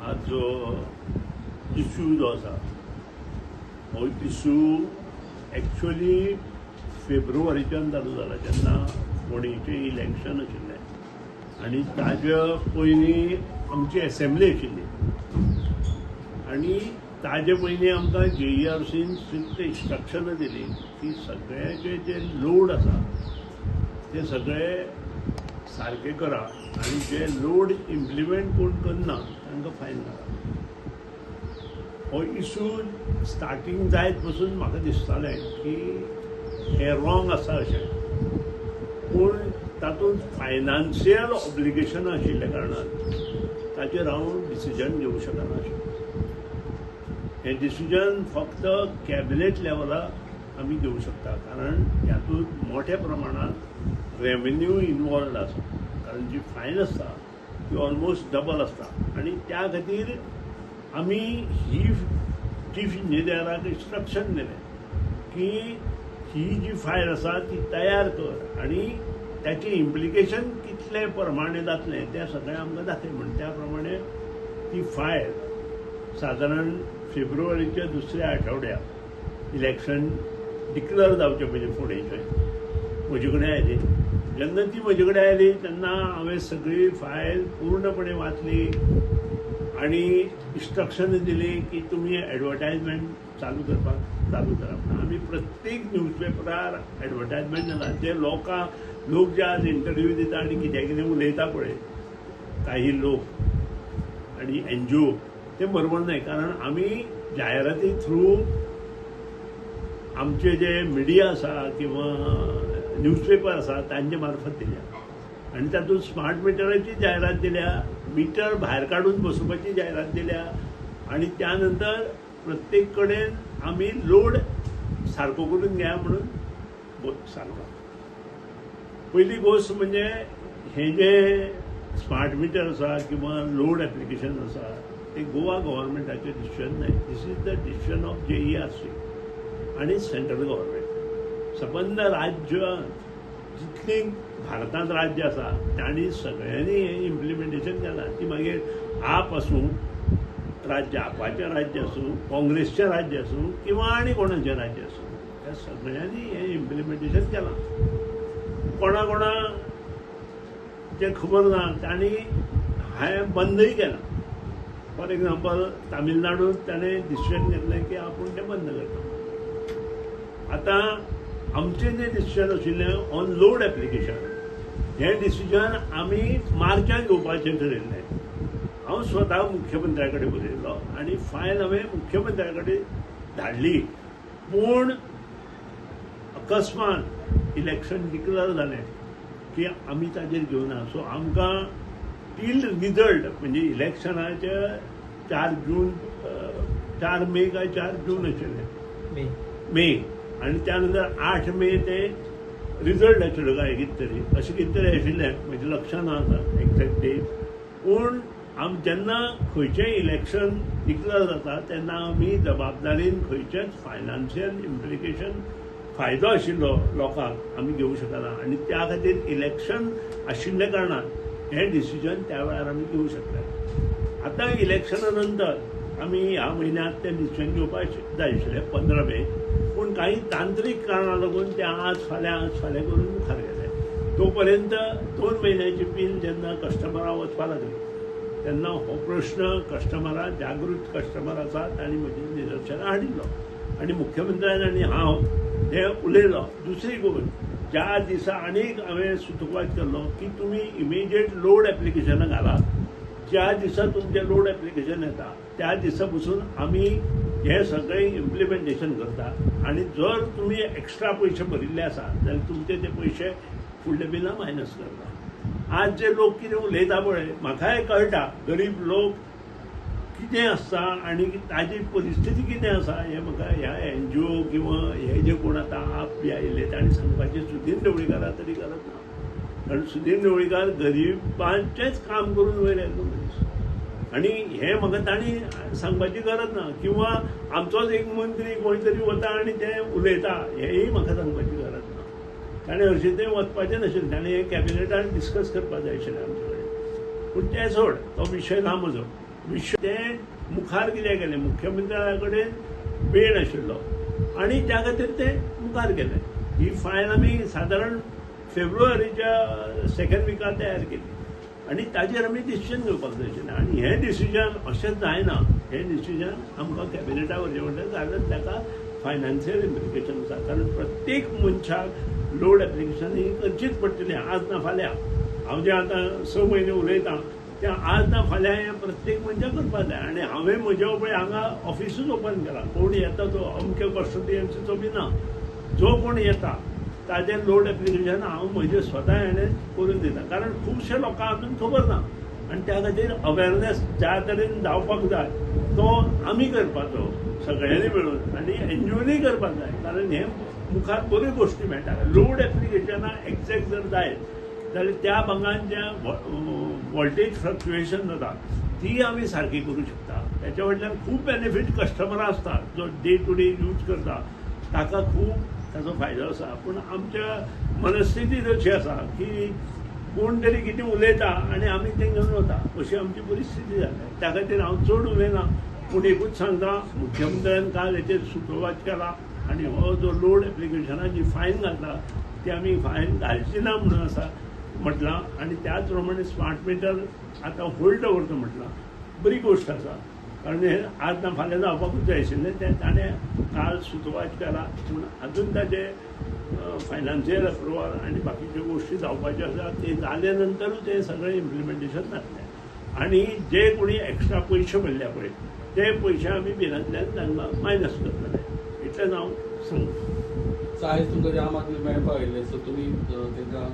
आज जो इश्यू जो आसा हो इश्यू एक्चुअली फेब्रुवारीच्यान चालू जाला जेन्ना फोंडेचें इलेक्शन आशिल्लें आनी ताज्या पयलीं आमची असेंब्ली आशिल्ली आनी ताजे पयलीं आमकां JERCन स्ट्रिक्ट इंस्ट्रक्शनां दिली की सगळ्याचे जे लोड आसा ते सगळे सारके करा आनी जे लोड इम्प्लिमेंट कोण करना तांकां फायन घाला. हो इश्यू स्टार्टींग जायत पासून म्हाका दिसतालें की हें रॉंग आसा अशें, पूण तातूंत फायनान्शियल ऑब्लिगेशन आशिल्ल्या कारणान ताचेर हांव डिसिजन घेवंक शकनाशिल्लो. हें डिसिजन फक्त कॅबिनेट लेवलाक आमी घेवंक शकता, कारण ह्यातूंत मोठ्या प्रमाणात रेव्हेन्यू इनवॉल्ड आसा, कारण जी फायन आसता ती ऑलमोस्ट डबल आसता आनी त्या खातीर आमी ही चीफ इंजिनियराक इंस्ट्रक्शन दिलें की ही जी फायल आसा ती तयार कर आनी त्याचे इम्प्लिकेशन कितले प्रमाणे जातले तें सगळें आमकां दाखय म्हण. त्या प्रमाणे ती फायल सादारण फेब्रुवारीच्या दुसऱ्या आठवड्याक इलेक्शन डिक्लेअर जावचे पयलीं फुडेंचें म्हजे कडेन आयली. जेन्ना ती म्हजे कडेन आयली तेन्ना हांवें सगळी फायल पूर्णपणे वाचली आनी इंस्ट्रक्शन दिली की तुमी एडवर्टायजमेंट चालू करपाक चालू करप ना. आमी प्रत्येक न्यूजपेपरार एडवर्टायजमेंट जाता जे लोक जे आज इंटरव्यू दिता आनी कितें कितें उलयता पळय काही लोक आनी NGO ते बरोबर न्हय, कारण आमी जायराती थ्रू आमचे जे मिडिया आसा किंवा न्यूजपेपर आसा तांचे मार्फत दिल्या आनी तातूंत स्मार्ट मिटराची जायरात दिल्या, मिटर भायर काडून बसोवपाची जायरात दिल्या आनी त्या नंतर प्रत्येक कडेन आमी लोड सारको करून घेया म्हणून सांगला. पयली गोष्ट म्हणजे हे जे स्मार्ट मिटर आसा किंवा लोड एप्लिकेशन आसा ते गोवा गव्हर्मेंटाचें डिसिजन न्हय. This is the decision of JERC आनी सेंट्रल गव्हर्मेंट. सबंद राज्य जितली भारतांत राज्य आसा तांणी सगळ्यांनी हें इम्प्लिमेंटेशन केलां. ती मागीर आप आसूं, राज्य आपाचें राज्य आसूं, काँग्रेसचें राज्य आसूं किंवा आनी कोणाचें राज्य आसूं, त्या सगळ्यांनी हें इम्प्लिमेंटेशन केलां. कोणा जें खबर ना तांणी हें बंदय केलां. फॉर एग्जाम्पल तामिळनाडूंत ताणें डिसिजन घेतलें की आपूण तें बंद करता. आतां आमचें जें डिसिजन आशिल्लें ऑन लोड एप्लिकेशन हें डिसिजन आमी मार्चांत घेवपाचें ठरयिल्लें. हांव स्वता मुख्यमंत्र्या कडेन बरयलो आनी फायल हांवें मुख्यमंत्र्या कडेन धाडली, पूण अकस्मात इलेक्शन डिक्लेअर जालें की आमी ताजेर घेवना. सो आमकां टील रिजल्ट म्हणजे इलेक्शनाचे 4 मे काय 4 जून आशिल्लें मे आनी त्या नंतर 8 मे ते रिजल्ट आशिल्लो काय कितें तरी अशें कितें तरी आशिल्लें, म्हजें लक्षांत ना आतां एक्झॅक्ट डेट. पूण जेन्ना खंयचेंय इलेक्शन डिक्लेअर जाता तेन्ना आमी जबाबदारीन खंयचेच फायनान्शियल इम्प्लिकेशन फायदो आशिल्लो लोकांक आमी घेवंक शकना आनी त्या खातीर इलेक्शन आशिल्ल्या कारणान हें डिसिजन त्या वेळार आमी घेवंक शकता. आतां इलेक्शना नंतर आमी ह्या म्हयन्यांत तें डिसिजन घेवपाक जाय आशिल्लें 15 मे, पूण काही तांत्रीक कारणां लागून ते आज फाल्यां करून मुखार गेले. तो पर्यंत 2 म्हयन्याची पील जेन्ना कस्टमरां वचपाक लागली तेन्ना हो प्रश्न कस्टमरां जागृत कस्टमर आसात आनी म्हजें निदर्शनां हाडिल्लो आनी मुख्यमंत्र्यान आनी हांव हें उलयलो. दुसरी गोष्ट ज्या दिसा आनीक हांवें सुतोवाद केल्लो की तुमी इमिजिएट लोड एप्लिकेशनां घालात. ज्या दिसा तुमचें लोड एप्लिकेशन येता त्या दिसा पसून आमी हें सगळें इम्प्लिमेंटेशन करता आनी जर तुमी एक्स्ट्रा पयशे भरिल्ले आसा जाल्यार तुमचे ते पयशे फुडल्या बिलां मायनस करता. आज जे लोक कितें उलयता पळय म्हाकाय कळटा गरीब लोक कितें आसता आनी ताजी परिस्थिती कितें आसा हें म्हाका ह्या NGO किंवा हे जे कोण आतां आप बी आयिल्ले तांणी सांगपाचें सुधीर ढवळीकारा तरी करत ना, कारण सुधीर ढवळीकार गरिबांचेंच काम करून वयर येयल्लो मनीस आनी हें म्हाका तांणी सांगपाची गरज ना. किंवा आमचोच एक मंत्री खंय तरी वता आनी तें उलयता हेंय म्हाका सांगपाची गरज ना. ताणें हरशीं तें वचपाचें नाशिल्लें, ताणें हें कॅबिनेटान डिस्कस करपाक जाय आशिल्लें आमचे कडेन. पूण तें सोड, तो विशय ना म्हजो. विशय ते मुखार कितें केलें, मुख्यमंत्र्या कडेन वेळ नाशिल्लो आनी त्या खातीर ते मुखार गेले. ही फायल आमी सादारण फेब्रुवारीच्या सेकंड विकांत तयार केली आनी ताजेर आमी डिसिजन घेवपाक जाय आशिल्लें. आनी हें डिसिजन अशें जायना. हें डिसिजन आमकां कॅबिनेटाक व्हरचें पडटलें, कारण ताका फायनान्शियल इम्प्लिकेशन आसा. कारण प्रत्येक मनशाक लोड एप्लिकेशन ही करचीच पडटली आज ना फाल्यां. हांव जें आतां 6 म्हयने उलयतां तें आज ना फाल्यां हें प्रत्येक मनशाक करपाक जाय. आनी हांवें म्हज्या पळय हांगा ऑफिसूच ओपन केलां. कोण येता तो अमके कस्टडियन्सीचो बी ना. जो कोण येता ताजें लोड एप्लिकेशन हांव म्हजें स्वता हेणें करून दिता. कारण खुबशे लोकांक अजून खबर ना आनी त्या खातीर अवेरनेस ज्या तरेन जावपाक जाय तो आमी करपाचो सगळ्यांनी मेळून आनी एन्ज्युअली करपाक जाय. कारण हे मुखार बऱ्यो गोश्टी मेळटा. लोड एप्लिकेशनां एक्झॅक्ट जर जायत जाल्यार त्या भागांत जें वोल्टेज फ्लक्च्युएशन जाता ती आमी सारकी करूं शकता. त्याच्या वयल्यान खूब बेनिफीट कस्टमरां आसता जो डे टू डे यूज करता ताका खूब ताचो फायदो आसा. पूण आमच्या मनस्थितीत अशी आसा की कोण तरी कितें उलयता आनी आमी तें घेवन वता अशी आमची परिस्थिती जाल्या. त्या खातीर हांव चड उलयना, पूण एकूच सांगता मुख्यमंत्र्यान काल हेचेर सुतोवाच केला आनी हो जो लोड एप्लिकेशनाची फायन घातला ती आमी फायन घालची ना म्हणून आसा म्हटलां. आनी त्याच प्रमाणे स्मार्ट मिटर आतां होल्ड दवरता म्हटलां. बरी गोश्ट आसा, कारण हे आज ना फाल्यां जावपाकूच जाय आशिल्लें. तें ताणें काल सुतोवाच केला. पूण अजून ताचे फायनान्शियल अप्रुवल आनी बाकीच्यो गोश्टी जावपाच्यो आसा ते जाले नंतरूच हें सगळें इम्प्लिमेंटेशन जातलें. आनी जे कोणी एक्स्ट्रा पयशे भरल्या पळय ते पयशे आमी बिलांतल्यान तांकां मायनस करतले. इतलेंच हांव सांगता. आयज तुमकां जे आम आदमी मेळपाक आयिल्ले सो तुमी तांकां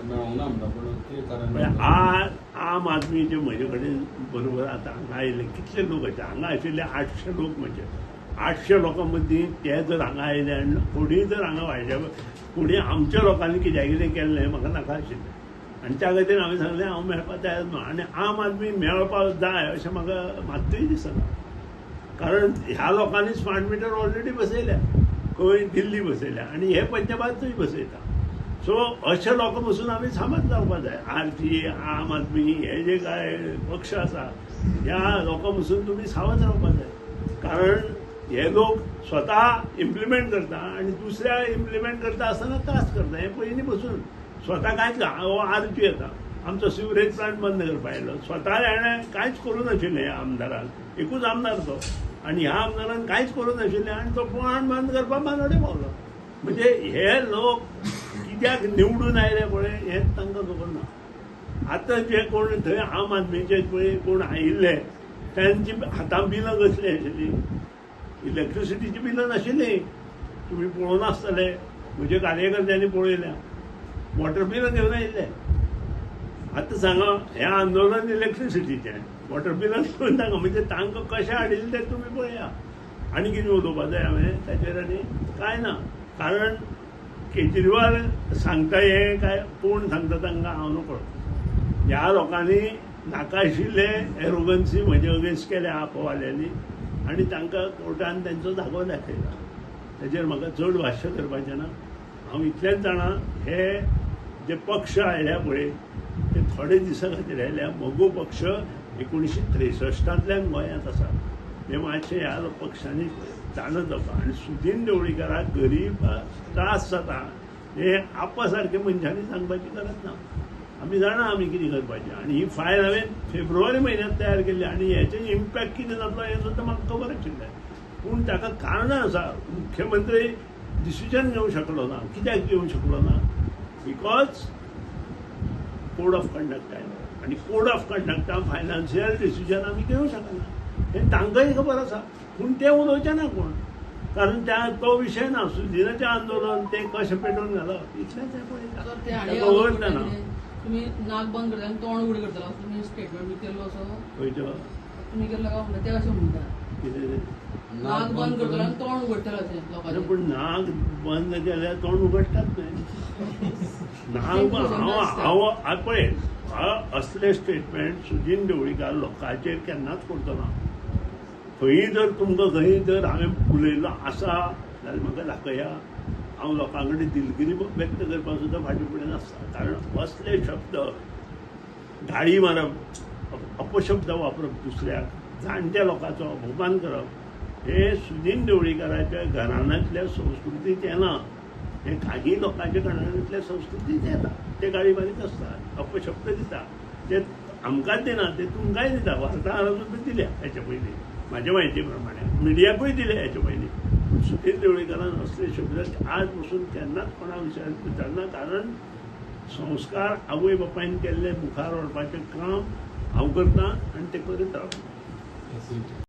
मेळोंक ना म्हणटा, पूण कितें कारण? आज आम आदमीचे म्हजे कडेन बरोबर आतां हांगा आयिल्ले कितले लोक आसा. हांगा आशिल्ले 800 लोक. म्हणजे 800 लोकां मदीं ते जर हांगा आयले आनी कोणीय जर हांगा व्हायच्या कोणी आमच्या लोकांनी कित्याक कितें केल्लें म्हाका नाका आशिल्लें. आनी त्या खातीर हांवें सांगलें हांव मेळपाक तयार ना. आनी आम आदमी मेळपाक जाय अशें म्हाका मात्तूय दिसना. कारण ह्या लोकांनी स्मार्ट मिटर ऑलरेडी बसयल्या, खंय दिल्ली बसयल्या आनी हे पंजाबातूय बसयता. सो अशे लोक पसून आमी सामाद जावपाक जाय. आरती, आम आदमी हे जे काय पक्ष आसा ह्या लोकां पसून तुमी सावध रावपाक जाय. कारण हे लोक स्वता इम्प्लिमेंट करता आनी दुसऱ्या इम्प्लिमेंट करता आसतना त्रास करता. हे पयलीं पसून स्वता कांयच हो आरती येता आमचो सिवरेज प्लांट बंद करपाक आयलो. स्वता हेणें कांयच करूं नाशिल्लें ह्या आमदारान. एकूच आमदार तो आनी ह्या आमदारान कांयच करूं नाशिल्लें आनी तो प्लांट बंद करपाक बानोडे पावलो. म्हणजे हे लोक कित्याक निवडून आयले पळय हें तांकां खबर ना. आतां जे कोण थंय आम आदमीचे पळय कोण आयिल्ले तांची हातां बिलां कसली आशिल्लीं. इलेक्ट्रिसिटीची बिलां नाशिल्लीं. तुमी पळोवन आसतले, म्हजे कार्यकर्त्यांनी पळयल्या. वॉटर बिलां घेवन आयिल्ले. आतां सांगा हें आंदोलन इलेक्ट्रिसिटीचें, वॉटर बिलां घेवन तांकां म्हणजे तांकां कशें हाडिल्लें तें तुमी पळया. आनी कितें उलोवपाक जाय हांवें ताचेर? आनी कांय ना. कारण केजरीवाल सांगता हें काय कोण सांगता तांकां हांव नकळो. ह्या लोकांनी नाका आशिल्ले एरोगन्सी म्हजे अगेन्स्ट केल्या आपोवाल्यांनी आनी तांकां कोर्टान तांचो जागो दाखयला. ताचेर म्हाका चड भाश्य करपाचें ना. हांव इतलेंच जाणा हे जे पक्ष आयल्या पळय ते थोडे दिसा खातीर आयल्या. मोगो पक्ष 1963 गोंयांत आसा. हे मातशें ह्या पक्षांनी जाणत जावपा. आनी सुदीन ढवळीकाराक गरीब त्रास जाता हे आपा सारक्या मनशांनी सांगपाची गरज ना. आमी जाणा आमी कितें करपाचें. आनी ही फायल हांवें फेब्रुवारी म्हयन्यांत तयार केल्ली आनी हेचें इम्पॅक्ट कितें जातलो हें सुद्दां म्हाका खबर आशिल्लें. पूण ताका कारणां आसा. मुख्यमंत्री डिसिजन घेवंक शकलो ना. कित्याक घेवंक शकलो ना? बिकॉज कोड ऑफ कंडक्ट आयलो आनी कोड ऑफ कंडक्टान फायनान्शियल डिसिजन आमी घेवंक शकना. हें तांकांय खबर आसा. पूण ते उलोवचे ना कोण. कारण त्या तो विशय ना. सुदिनाचें आंदोलन तें कशें पेटोवन घालप इतलेंच हें पळयता. ना तुम्ही नाक बंद करता तोंड उघड करता तुम्ही स्टेटमेंट बी केलो असो खंयचो तुम्ही केलो काय म्हणटा ते अशें म्हणटा कितें नाक बंद करतलो आनी तोंड उगडटलो अशें लोकांचें. पूण नाक बंद केल्यार तोंड उगडटात न्हय. नाक हांव पळय असले स्टेटमेंट सुदीन ढवळीकार लोकांचेर केन्नाच करचो ना. खंयी जर तुमकां खंयी जर हांवें उलयलो आसा जाल्यार म्हाका दाखया. हांव लोकां कडेन दिलगिरी व्यक्त करपाक सुद्दां फाटीं फुडें नासता. कारण असले शब्द गाळी मारप अपशब्द वापरप दुसऱ्याक, जाणट्या लोकांचो अपमान करप हे सुदीन ढवळीकाराच्या घराण्यांतल्या संस्कृतीत येना. हे काही लोकांच्या घराण्यांतल्या संस्कृतीत येता. ते गाळीबारीक आसता, अपशब्द दिता, ते आमकांच दिना, ते तुमकांय दिता. वार्ताहरांक दिल्या हेच्या पयलीं, म्हाज्या म्हायती प्रमाणे मिडियाकूय दिले हेच्या पयलीं. पूण सुदीन ढवळीकारान असले शब्द आज पसून केन्नाच कोणा विशयान विचारना. कारण संस्कार आवय बापायन केल्ले मुखार व्हरपाचें काम हांव करतां आनी ते करीत रावता.